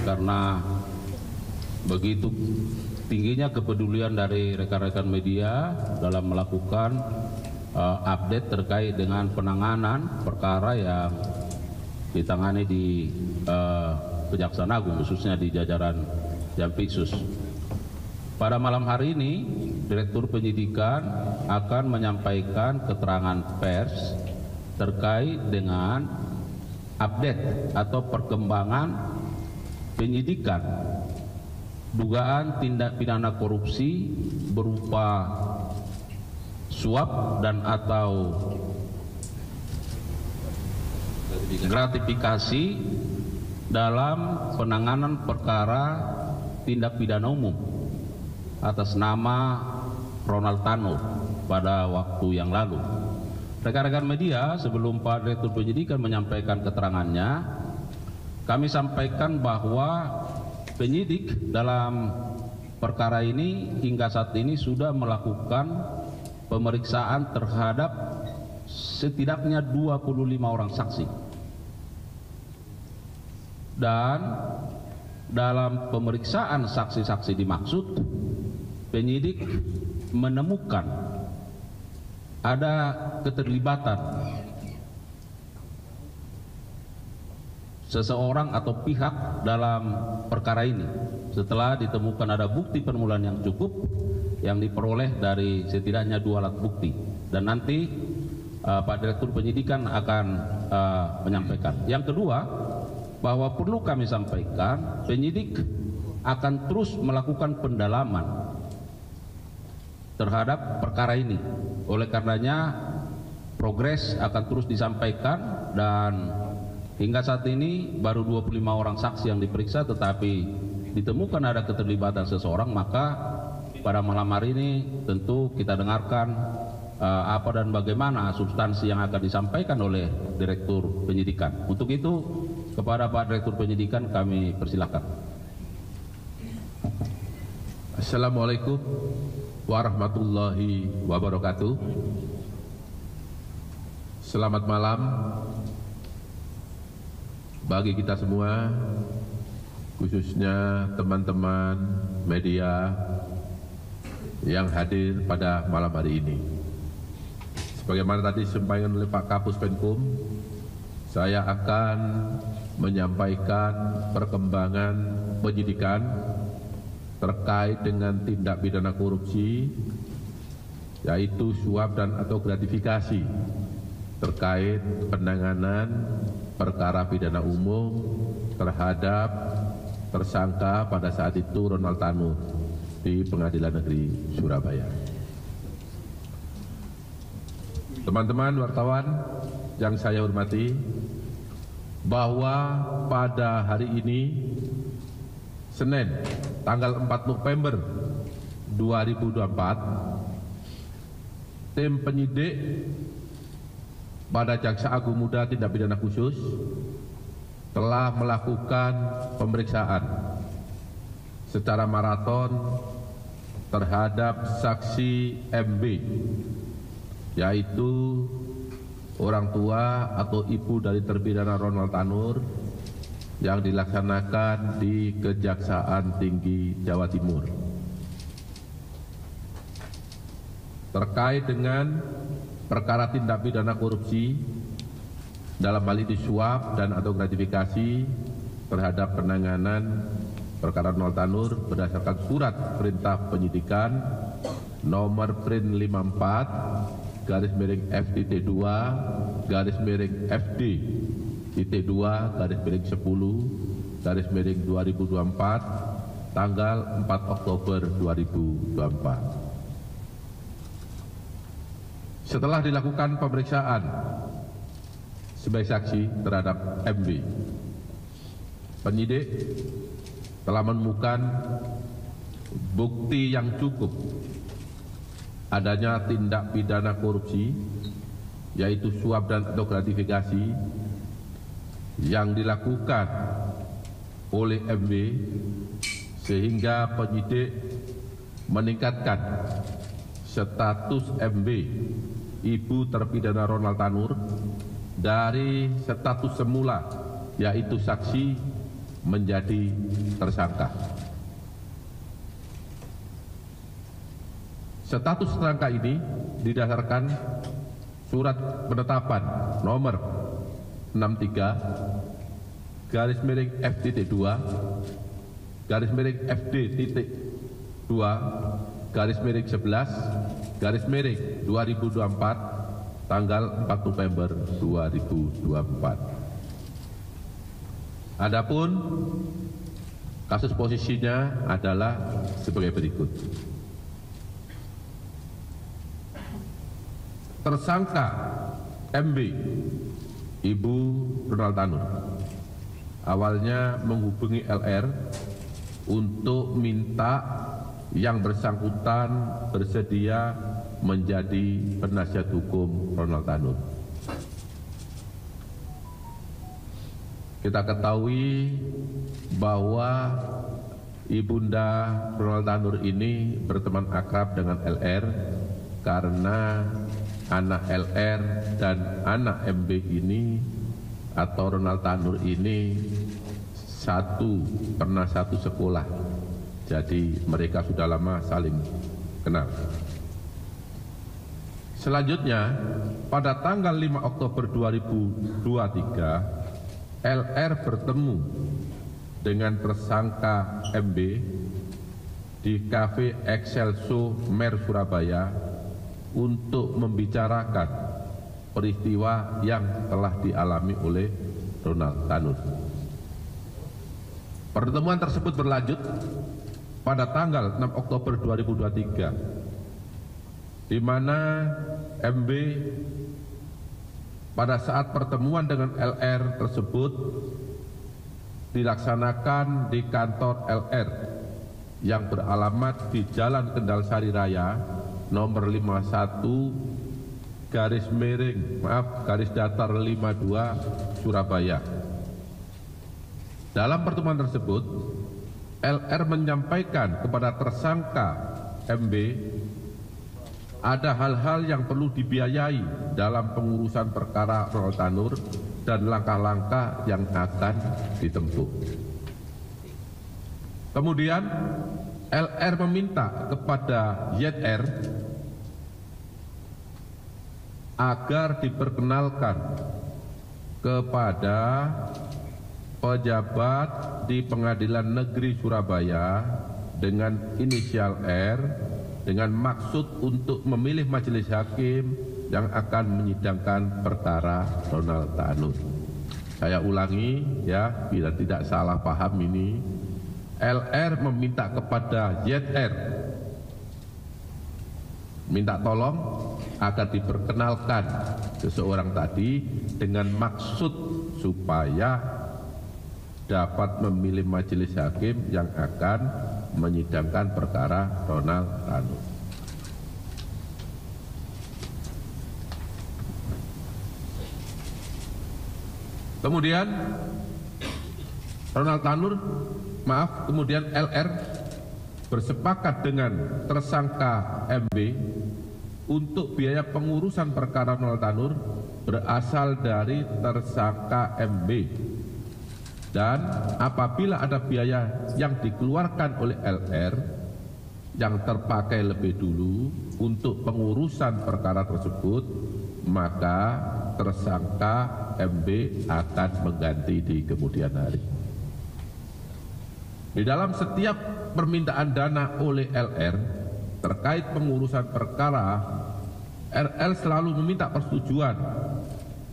karena begitu tingginya kepedulian dari rekan-rekan media dalam melakukan update terkait dengan penanganan perkara yang ditangani di Kejaksaan Agung, khususnya di jajaran Jampitsus. Pada malam hari ini, Direktur Penyidikan akan menyampaikan keterangan pers terkait dengan update atau perkembangan penyidikan dugaan tindak pidana korupsi berupa suap dan atau gratifikasi dalam penanganan perkara tindak pidana umum atas nama Ronald Tanur pada waktu yang lalu. Rekan-rekan media, sebelum Pak Direktur Penyidikan menyampaikan keterangannya, kami sampaikan bahwa penyidik dalam perkara ini hingga saat ini sudah melakukan pemeriksaan terhadap setidaknya 25 orang saksi. Dan dalam pemeriksaan saksi-saksi dimaksud, penyidik menemukan ada keterlibatan seseorang atau pihak dalam perkara ini setelah ditemukan ada bukti permulaan yang cukup yang diperoleh dari setidaknya 2 alat bukti, dan nanti Pak Direktur Penyidikan akan menyampaikan. Yang kedua, bahwa perlu kami sampaikan, penyidik akan terus melakukan pendalaman terhadap perkara ini. Oleh karenanya progres akan terus disampaikan, dan hingga saat ini baru 25 orang saksi yang diperiksa, tetapi ditemukan ada keterlibatan seseorang. Maka pada malam hari ini tentu kita dengarkan apa dan bagaimana substansi yang akan disampaikan oleh Direktur Penyidikan. Untuk itu kepada Pak Direktur Penyidikan kami persilahkan. Assalamualaikum warahmatullahi wabarakatuh. Selamat malam bagi kita semua, khususnya teman-teman media yang hadir pada malam hari ini. Sebagaimana tadi disampaikan oleh Pak Kapus Penkum, saya akan menyampaikan perkembangan penyidikan terkait dengan tindak pidana korupsi, yaitu suap dan atau gratifikasi terkait penanganan perkara pidana umum terhadap tersangka pada saat itu Ronald Tanur di Pengadilan Negeri Surabaya. Teman-teman wartawan yang saya hormati, bahwa pada hari ini Senin tanggal 4 November 2024, tim penyidik pada Jaksa Agung Muda Tindak Pidana Khusus telah melakukan pemeriksaan secara maraton terhadap saksi MB, yaitu orang tua atau ibu dari terpidana Ronald Tanur, yang dilaksanakan di Kejaksaan Tinggi Jawa Timur. Terkait dengan perkara tindak pidana korupsi dalam hal ini suap dan atau gratifikasi terhadap penanganan perkara Ronald Tanur berdasarkan surat perintah penyidikan nomor Prin 54 garis miring FDT 2 garis miring FD IT 2 garis miring 10 garis miring 2024 tanggal 4 Oktober 2024. Setelah dilakukan pemeriksaan sebagai saksi terhadap MB, penyidik telah menemukan bukti yang cukup adanya tindak pidana korupsi, yaitu suap dan atau gratifikasi yang dilakukan oleh MB, sehingga penyidik meningkatkan status MB, ibu terpidana Ronald Tanur, dari status semula yaitu saksi menjadi tersangka. Status tersangka ini didasarkan surat penetapan nomor 63-FD2-FD2-11-2024 tanggal 4 November 2024. Adapun kasus posisinya adalah sebagai berikut. Tersangka MB, Ibu Ronald Tanur, awalnya menghubungi LR untuk minta yang bersangkutan bersedia menjadi penasihat hukum Ronald Tanur. Kita ketahui bahwa Ibunda Ronald Tanur ini berteman akrab dengan LR karena anak LR dan anak MB ini atau Ronald Tanur ini pernah satu sekolah. Jadi mereka sudah lama saling kenal. Selanjutnya, pada tanggal 5 Oktober 2023, LR bertemu dengan tersangka MB di Cafe Excelso Mer Surabaya untuk membicarakan peristiwa yang telah dialami oleh Ronald Tanur. Pertemuan tersebut berlanjut pada tanggal 6 Oktober 2023, di mana MB pada saat pertemuan dengan LR tersebut dilaksanakan di kantor LR yang beralamat di Jalan Kendal Sari Raya nomor 51-52 Surabaya. Dalam pertemuan tersebut, LR menyampaikan kepada tersangka MB ada hal-hal yang perlu dibiayai dalam pengurusan perkara Ronald Tanur dan langkah-langkah yang akan ditempuh. Kemudian LR meminta kepada YR agar diperkenalkan kepada pejabat di Pengadilan Negeri Surabaya dengan inisial R dengan maksud untuk memilih majelis hakim yang akan menyidangkan perkara Ronald Tanur. Saya ulangi ya, bila tidak salah paham ini. LR meminta kepada YR minta tolong agar diperkenalkan seseorang tadi dengan maksud supaya dapat memilih majelis hakim yang akan menyidangkan perkara Ronald Tanur. Kemudian kemudian LR bersepakat dengan tersangka MB untuk biaya pengurusan perkara Ronald Tanur berasal dari tersangka MB, dan apabila ada biaya yang dikeluarkan oleh LR yang terpakai lebih dulu untuk pengurusan perkara tersebut, maka tersangka MB akan mengganti di kemudian hari. Di dalam setiap permintaan dana oleh LR terkait pengurusan perkara, RL selalu meminta persetujuan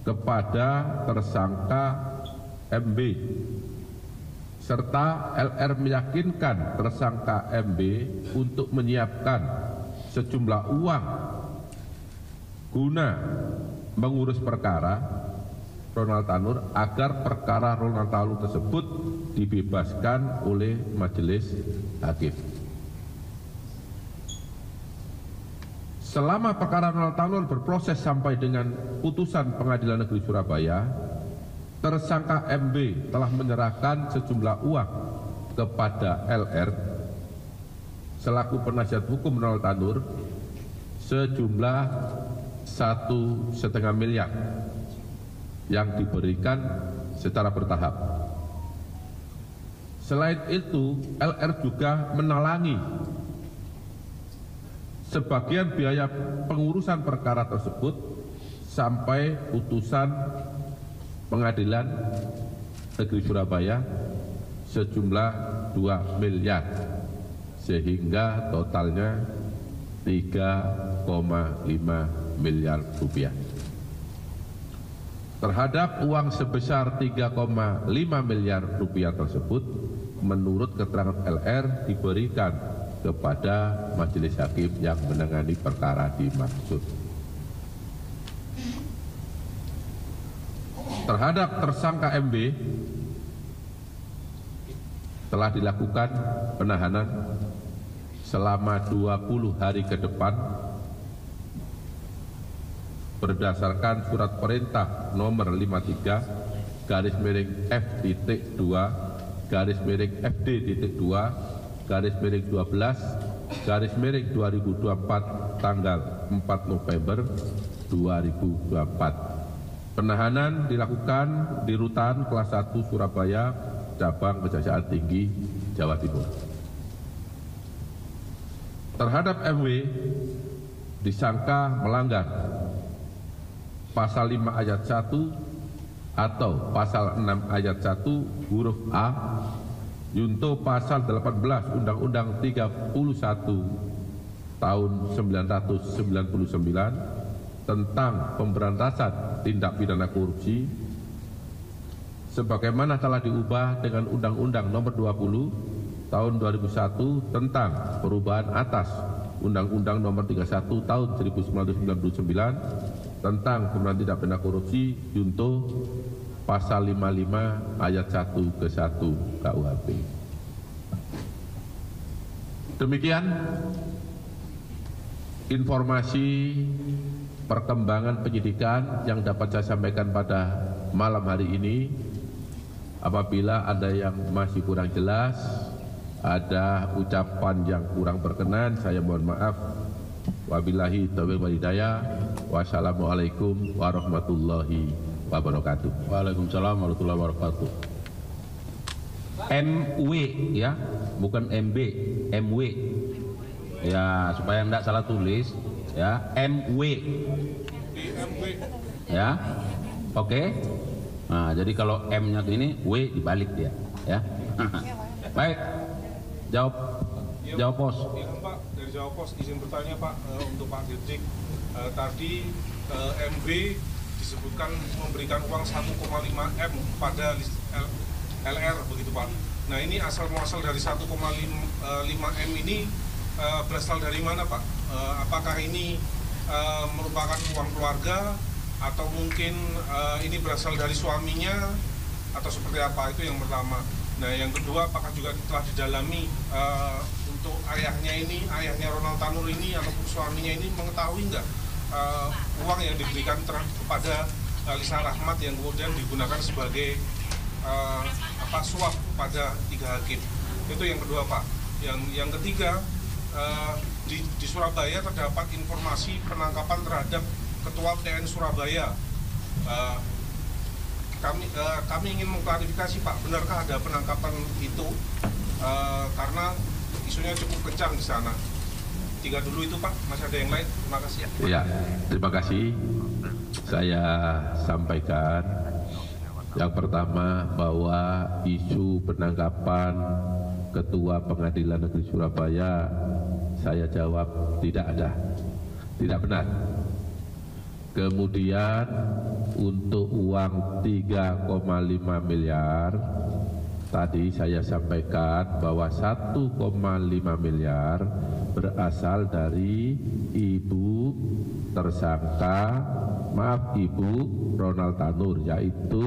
kepada tersangka MB, serta LR meyakinkan tersangka MB untuk menyiapkan sejumlah uang guna mengurus perkara Ronald Tanur agar perkara Ronald Tanur tersebut dibebaskan oleh majelis hakim. Selama perkara Ronald Tanur berproses sampai dengan putusan Pengadilan Negeri Surabaya, tersangka MB telah menyerahkan sejumlah uang kepada LR selaku penasihat hukum Ronald Tanur sejumlah 1,5 miliar yang diberikan secara bertahap. Selain itu, LR juga menalangi sebagian biaya pengurusan perkara tersebut sampai putusan Pengadilan Negeri Surabaya sejumlah 2 miliar, sehingga totalnya 3,5 miliar rupiah. Terhadap uang sebesar 3,5 miliar rupiah tersebut, menurut keterangan LR diberikan kepada majelis hakim yang menangani perkara dimaksud. Terhadap tersangka MB telah dilakukan penahanan selama 20 hari ke depan berdasarkan surat perintah nomor 53-FD.2/FD.2/12/2024 tanggal 4 November 2024. Penahanan dilakukan di Rutan Kelas 1 Surabaya, Cabang Kejaksaan Tinggi, Jawa Timur. Terhadap MW disangka melanggar Pasal 5 ayat 1 atau Pasal 6 ayat 1 huruf A, junto Pasal 18 Undang-Undang 31 tahun 1999 tentang pemberantasan tindak pidana korupsi, sebagaimana telah diubah dengan Undang-Undang Nomor 20 Tahun 2001 tentang perubahan atas Undang-Undang Nomor 31 Tahun 1999 tentang pemberantasan tindak pidana korupsi, junto Pasal 55 ayat 1 ke 1 KUHP. Demikian informasi perkembangan penyidikan yang dapat saya sampaikan pada malam hari ini. Apabila ada yang masih kurang jelas, ada ucapan yang kurang berkenan, saya mohon maaf. Wabillahi taufiq wal hidayah. Wassalamualaikum warahmatullahi wabarakatuh. Waalaikumsalam warahmatullahi wabarakatuh. MW ya, bukan MB, MW. Ya, supaya enggak salah tulis ya, MW. Ya. Oke. Nah, jadi kalau M-nya ini W dibalik dia, ya. Baik. Jawab pos. Iya, Pak, dari Jawa Pos izin bertanya, Pak, untuk Pak Dirdik. Tadi MB disebutkan memberikan uang 1,5 M pada LR begitu, Pak. Nah, ini asal muasal dari 1,5 M ini berasal dari mana, Pak? Apakah ini merupakan uang keluarga atau mungkin ini berasal dari suaminya atau seperti apa? Itu yang pertama. Nah, yang kedua, apakah juga telah didalami untuk ayahnya Ronald Tanur ini ataupun suaminya ini mengetahui nggak uang yang diberikan kepada Lisa Rahmat yang kemudian digunakan sebagai suap pada 3 hakim? Itu yang kedua, Pak. Yang ketiga, di Surabaya terdapat informasi penangkapan terhadap Ketua PN Surabaya. Kami ingin mengklarifikasi, Pak, benarkah ada penangkapan itu? Karena isunya cukup kencang di sana. 3 dulu itu, Pak. Masih ada yang lain? Terima kasih. Ya, terima kasih. Saya sampaikan yang pertama bahwa isu penangkapan Ketua Pengadilan Negeri Surabaya, saya jawab tidak ada, tidak benar. Kemudian untuk uang 3,5 miliar, tadi saya sampaikan bahwa 1,5 miliar berasal dari Ibu tersangka, Ibu Ronald Tanur, yaitu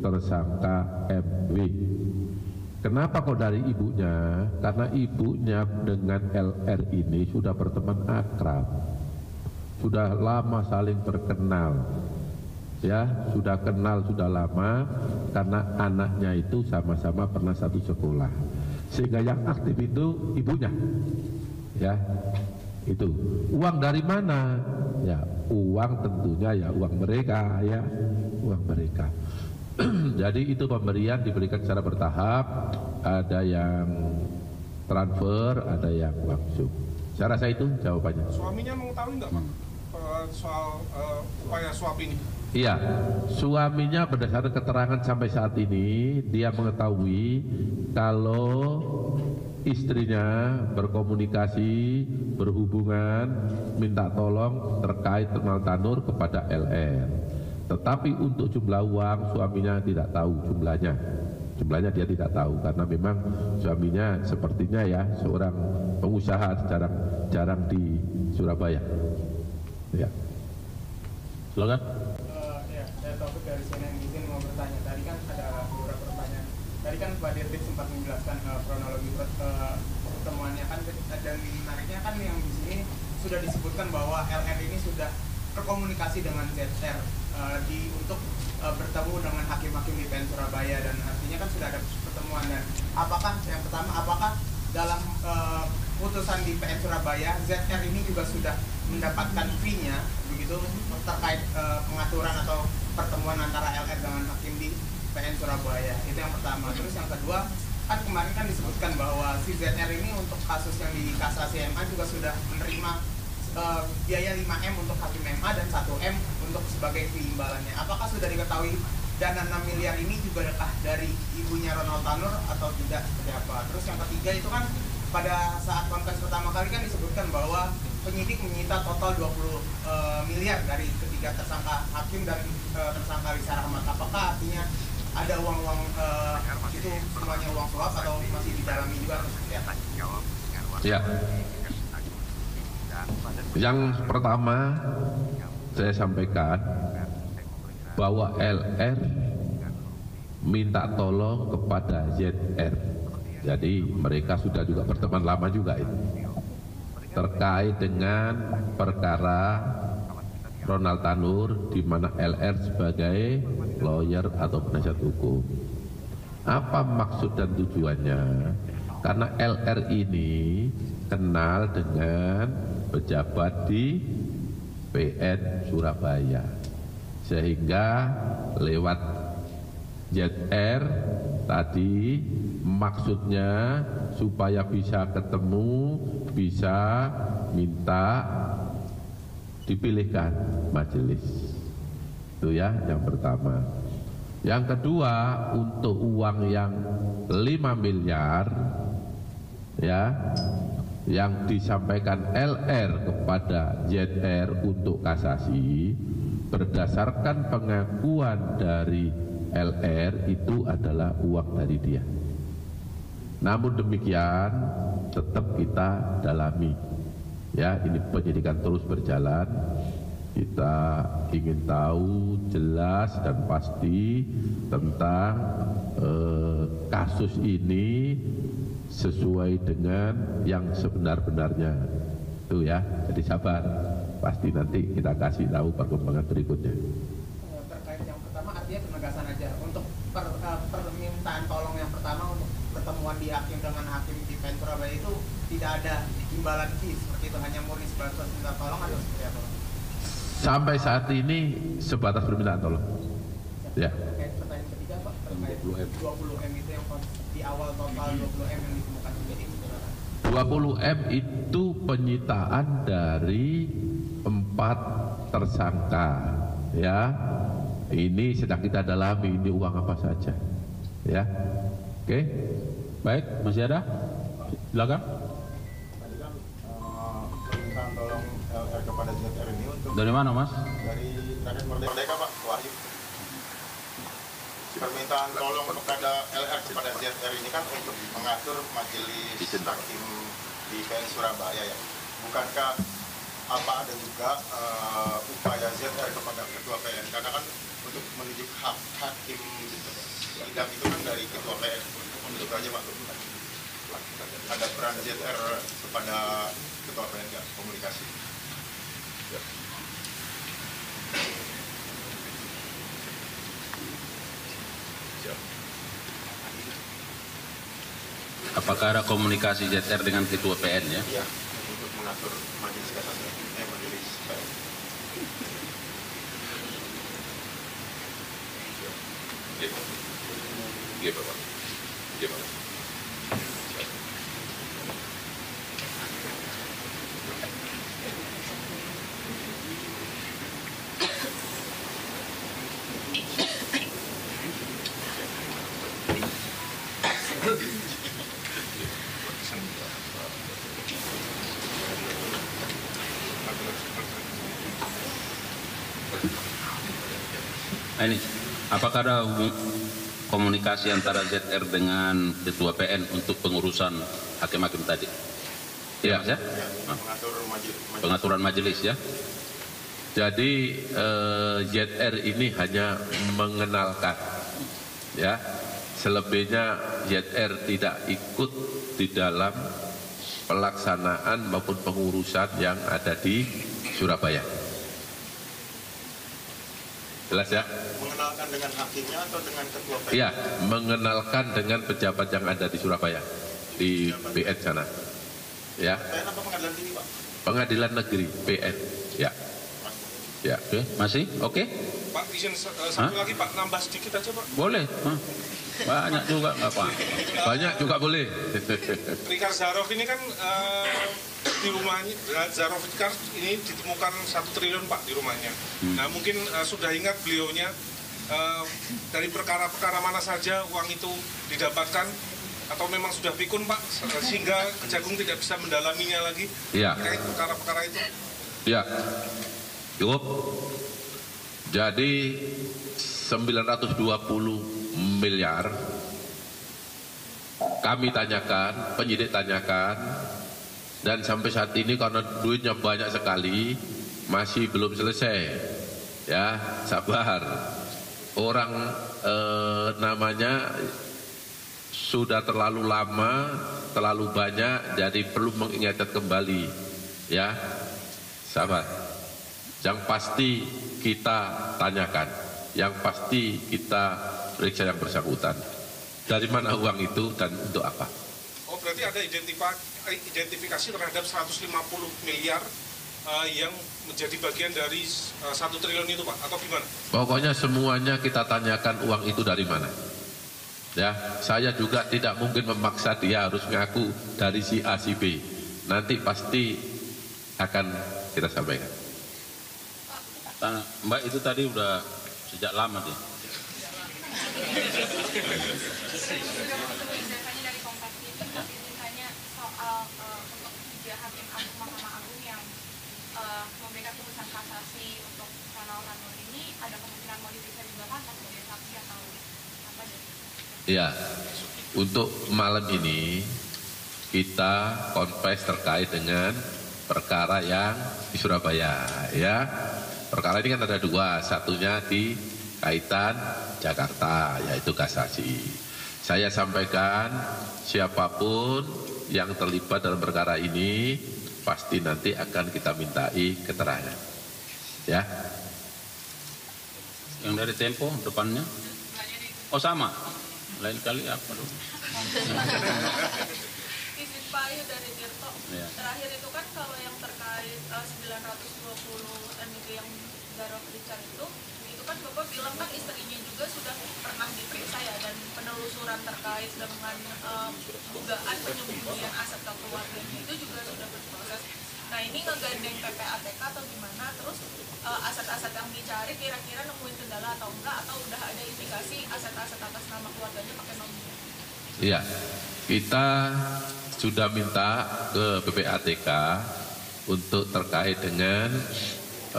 tersangka MW. Kenapa kok dari ibunya? Karena ibunya dengan LR ini sudah berteman akrab, sudah lama saling berkenal, ya, sudah kenal sudah lama, karena anaknya itu sama-sama pernah satu sekolah, sehingga yang aktif itu ibunya, ya. Itu uang dari mana? Ya, uang tentunya ya uang mereka, ya, uang mereka. Jadi itu pemberian diberikan secara bertahap, ada yang transfer, ada yang langsung. Saya rasa itu jawabannya. Suaminya mengetahui nggak Pak soal upaya suap ini? Iya, suaminya berdasarkan keterangan sampai saat ini dia mengetahui kalau istrinya berkomunikasi, berhubungan, minta tolong terkait terminal Tanur kepada LR. Tetapi untuk jumlah uang suaminya tidak tahu jumlahnya. Jumlahnya dia tidak tahu karena memang suaminya sepertinya ya seorang pengusaha jarang di Surabaya. Ya. Silakan. Ya, saya Taufik dari CNN. Izin mau bertanya. Tadi kan ada beberapa pertanyaan. Tadi kan Pak Dirdik sempat menjelaskan kronologi pertemuannya kan, dan menariknya kan yang di sini sudah disebutkan bahwa LR ini sudah berkomunikasi dengan ZR untuk bertemu dengan hakim-hakim di PN Surabaya, dan artinya kan sudah ada pertemuan. Dan apakah yang pertama, apakah dalam putusan di PN Surabaya ZR ini juga sudah mendapatkan fee-nya begitu terkait pengaturan atau pertemuan antara LR dengan hakim di PN Surabaya? Itu yang pertama. Terus yang kedua, kan kemarin kan disebutkan bahwa si ZR ini untuk kasus yang di kasasi MA juga sudah menerima biaya 5M untuk hakim MA dan 1M untuk sebagai fee imbalannya. Apakah sudah diketahui dana 6 miliar ini juga dekah dari ibunya Ronald Tanur atau tidak, seperti apa? Terus yang ketiga itu kan pada saat konferensi pertama kali kan disebutkan bahwa penyidik menyita total 20 miliar dari ketiga tersangka hakim dan tersangka Lisa Rahmat. Apakah artinya ada uang-uang itu semuanya uang suap atau masih didalami juga atau seperti apa? Ya. Yang pertama saya sampaikan bahwa LR minta tolong kepada ZR. Jadi mereka sudah juga berteman lama juga itu. Terkait dengan perkara Ronald Tanur di mana LR sebagai lawyer atau penasihat hukum. Apa maksud dan tujuannya? Karena LR ini kenal dengan pejabat di PN Surabaya, sehingga lewat ZR tadi maksudnya supaya bisa ketemu, bisa minta dipilihkan majelis. Itu ya yang pertama. Yang kedua, untuk uang yang 5 miliar ya yang disampaikan LR kepada ZR untuk kasasi, berdasarkan pengakuan dari LR itu adalah uang dari dia. Namun demikian tetap kita dalami. Ya, ini penyidikan terus berjalan. Kita ingin tahu jelas dan pasti tentang kasus ini sesuai dengan yang sebenar-benarnya. Itu ya, jadi sabar. Pasti nanti kita kasih tahu perkembangan berikutnya. Terkait yang pertama artinya penegasan aja. Untuk permintaan tolong yang pertama untuk pertemuan di hakim dengan hakim di PN Surabaya itu tidak ada imbalan fee seperti itu, hanya murni sebatas minta tolong atau seperti apa? Sampai saat ini sebatas permintaan tolong. Ya. Terkait pertanyaan ketiga Pak, terkait 20M itu yang di awal total 20M yang ditemukan jadi 20M itu penyitaan dari 4 tersangka. Ya, ini sedang kita dalami ini uang apa saja. Ya, oke. Baik, masih ada? Silakan. Tadi kan permintaan tolong LR kepada ZR ini untuk Dari mana, Mas? dari Rakyat Merdeka Pak Wahyu. Permintaan tolong kepada LR kepada ZR ini kan untuk mengatur majelis hakim di PN Surabaya ya. Bukankah apa ada juga upaya ZR kepada ketua PN? Karena kan untuk mendidik hak hakim sidang itu kan dari ketua PN. Untuk aja Pak, ada peran ZR kepada ketua PN nggak komunikasi? Ya. Apakah ada komunikasi ZR dengan ketua PN ya? Iya, untuk mengatur majelis kasasi, majelis PN. Iya, Bapak. Iya, Bapak. Nah, ini, apakah ada komunikasi antara ZR dengan Ketua PN untuk pengurusan hakim-hakim tadi? Ya, Mas, ya? Pengaturan majelis ya. Jadi ZR ini hanya mengenalkan, ya. Selebihnya ZR tidak ikut di dalam pelaksanaan maupun pengurusan yang ada di Surabaya. Jelas ya? Mengenalkan dengan hakimnya atau dengan ketua PN? Iya, mengenalkan dengan pejabat yang ada di Surabaya, di PN sana. Ya, PN apa pengadilan tinggi, Pak? Pengadilan Negeri PN. Ya, ya. Oke, masih? Oke? Pak, izin satu lagi Pak, nambah sedikit aja Pak. Boleh. Banyak juga nggak apa. Banyak juga boleh. Rikard Zaroff ini kan di rumahnya, Zaroff ini ditemukan 1 triliun Pak di rumahnya. Nah mungkin sudah ingat beliaunya dari perkara-perkara mana saja uang itu didapatkan, atau memang sudah pikun Pak sehingga Kejagung tidak bisa mendalaminya lagi terkait perkara-perkara itu? Ya, cukup. Jadi 920 miliar kami tanyakan, penyidik tanyakan, dan sampai saat ini karena duitnya banyak sekali masih belum selesai. Ya, sabar. Orang namanya sudah terlalu lama, terlalu banyak, jadi perlu mengingatkan kembali. Ya, sabar. Yang pasti kita tanyakan, yang pasti kita periksa yang bersangkutan. Dari mana uang itu dan untuk apa? Oh berarti ada identifikasi terhadap 150 miliar yang menjadi bagian dari 1 triliun itu Pak, atau gimana? Pokoknya semuanya kita tanyakan uang itu dari mana. Ya, saya juga tidak mungkin memaksa dia harus ngaku dari si A si B. Nanti pasti akan kita sampaikan. Mbak itu tadi udah sejak lama dia. Biasanya dari Kompas TV ditanya soal untuk 3 hakim agung Mahkamah Agung yang memberikan putusan kasasi untuk Ranul ini, ada kemungkinan mau diperiksa juga kan sebagai saksi atau apa deh? Ya, untuk malam ini kita konfes terkait dengan perkara yang di Surabaya. Ya, perkara ini kan ada 2, satunya di kaitan Jakarta, yaitu kasasi. Saya sampaikan siapapun yang terlibat dalam perkara ini pasti nanti akan kita mintai keterangan. Ya. Yang dari Tempo depannya? Oh sama. Lain kali apa dong? Izin Pak Ayu dari Tirto. Ya. Terakhir itu kan kalau yang terkait 920 M itu yang Zaroff Richard itu kan Bapak bilang kan istrinya juga sudah pernah diperiksa ya, dan penelusuran terkait dengan dugaan penyembunyian aset keluarganya itu juga sudah berproses. Nah ini ngegandeng PPATK atau gimana, terus aset-aset yang dicari kira-kira nemuin kendala atau enggak, atau udah ada indikasi aset-aset atas nama keluarganya pakai nomor? Iya, kita sudah minta ke PPATK untuk terkait dengan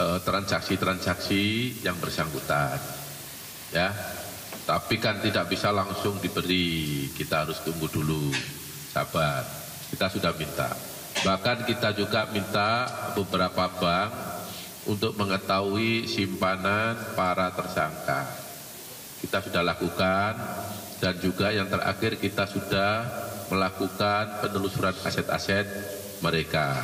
transaksi-transaksi yang bersangkutan, ya. Tapi kan tidak bisa langsung diberi, kita harus tunggu dulu, sabar. Kita sudah minta. Bahkan kita juga minta beberapa bank untuk mengetahui simpanan para tersangka. Kita sudah lakukan, dan juga yang terakhir kita sudah melakukan penelusuran aset-aset mereka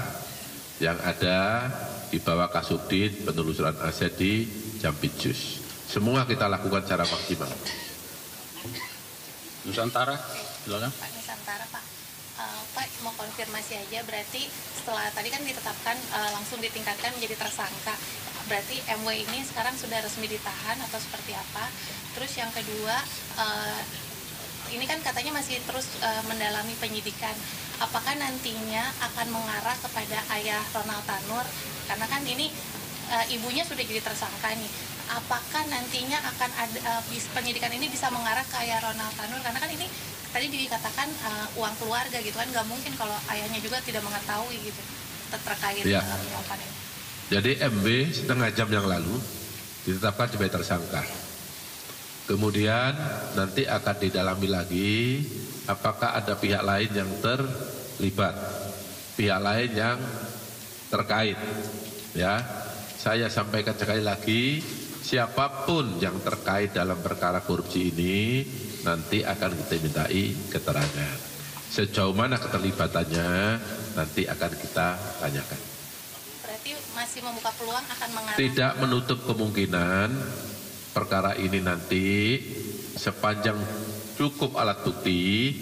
yang ada di bawah Kasubdit, penelusuran aset di Jampitsus. Semua kita lakukan secara maksimal. Nusantara, silakan. Pak Nusantara, Pak. Pak mau konfirmasi aja, berarti setelah tadi kan ditetapkan langsung ditingkatkan menjadi tersangka. Berarti MW ini sekarang sudah resmi ditahan atau seperti apa? Terus yang kedua, ini kan katanya masih terus mendalami penyidikan. Apakah nantinya akan mengarah kepada ayah Ronald Tanur? Karena kan ini ibunya sudah jadi tersangka nih. Apakah nantinya akan ada penyidikan ini bisa mengarah ke ayah Ronald Tanur? Karena kan ini tadi dikatakan uang keluarga gitu kan, nggak mungkin kalau ayahnya juga tidak mengetahui gitu terkait penyuapan ini. Jadi MB setengah jam yang lalu ditetapkan sebagai tersangka. Kemudian nanti akan didalami lagi apakah ada pihak lain yang terlibat, pihak lain yang terkait. Ya, saya sampaikan sekali lagi, siapapun yang terkait dalam perkara korupsi ini nanti akan kita mintai keterangan. Sejauh mana keterlibatannya nanti akan kita tanyakan. Berarti masih membuka peluang akan mengarah. Tidak menutup kemungkinan perkara ini nanti sepanjang cukup alat bukti,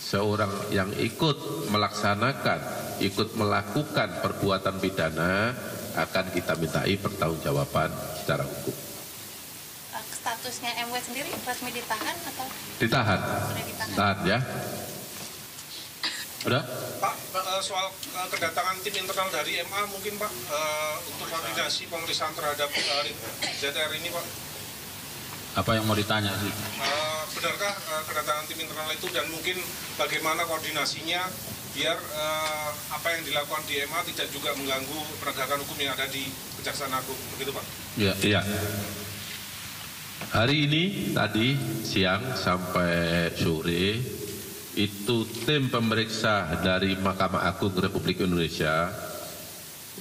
seorang yang ikut melaksanakan, ikut melakukan perbuatan pidana akan kita mintai pertanggungjawaban secara hukum. Statusnya MW sendiri resmi ditahan atau? Ditahan. Sudah ditahan. Tahan ya. Udah? Pak, soal kedatangan tim internal dari MA mungkin Pak untuk koordinasi pemeriksaan terhadap ZR ini Pak. Apa yang mau ditanya sih? Benarkah kedatangan tim internal itu dan mungkin bagaimana koordinasinya biar apa yang dilakukan di MA tidak juga mengganggu penegakan hukum yang ada di Kejaksaan Agung, begitu Pak? Iya. Hari ini tadi siang sampai sore itu tim pemeriksa dari Mahkamah Agung Republik Indonesia,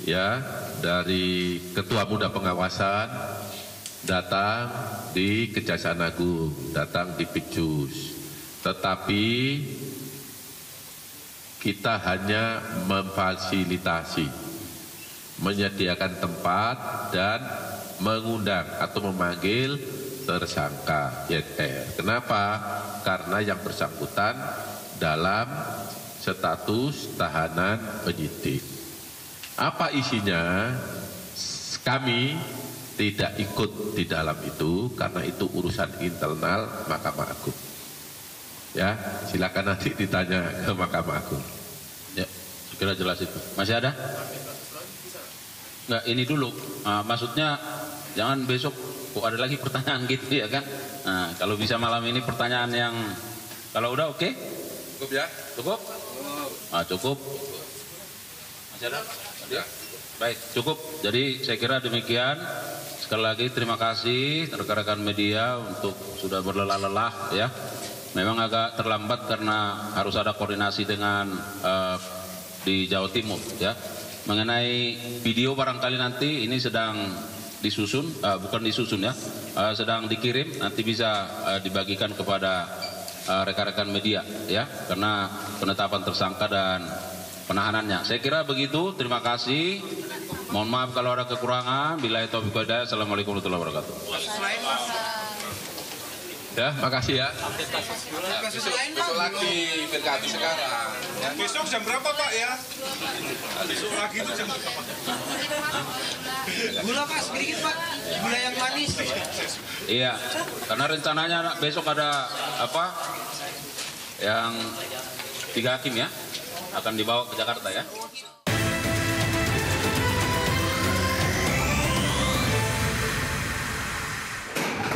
ya, dari Ketua Muda Pengawasan datang di Kejaksaan Agung, datang di Picus. Tetapi kita hanya memfasilitasi, menyediakan tempat dan mengundang atau memanggil tersangka ZR. Kenapa? Karena yang bersangkutan dalam status tahanan penyidik. Apa isinya? Kami tidak ikut di dalam itu karena itu urusan internal Mahkamah Agung. Ya, silakan nanti ditanya ke Mahkamah Agung. Ya, kira jelas itu. Masih ada? Nggak, ini dulu. Maksudnya jangan besok kok ada lagi pertanyaan gitu ya kan? Nah, kalau bisa malam ini pertanyaan yang kalau udah oke? Cukup ya? Cukup? Cukup. Masih ada? Ya. Baik, cukup. Jadi saya kira demikian. Sekali lagi terima kasih rekan-rekan media untuk sudah berlelah-lelah ya. Memang agak terlambat karena harus ada koordinasi dengan di Jawa Timur ya. Mengenai video barangkali nanti ini sedang disusun, bukan disusun ya, sedang dikirim, nanti bisa dibagikan kepada rekan-rekan media ya, karena penetapan tersangka dan penahanannya. Saya kira begitu, terima kasih. Mohon maaf kalau ada kekurangan. Billahi taufiq wal hidayah. Assalamualaikum warahmatullahi wabarakatuh. Ya, makasih ya. Besok lagi berkati sekarang. Ya. Besok jam berapa Pak ya? Besok lagi itu jam berapa? Gula Pak, sedikit Pak. Gula yang manis. Iya, karena rencananya besok ada apa? Yang 3 hakim ya akan dibawa ke Jakarta ya.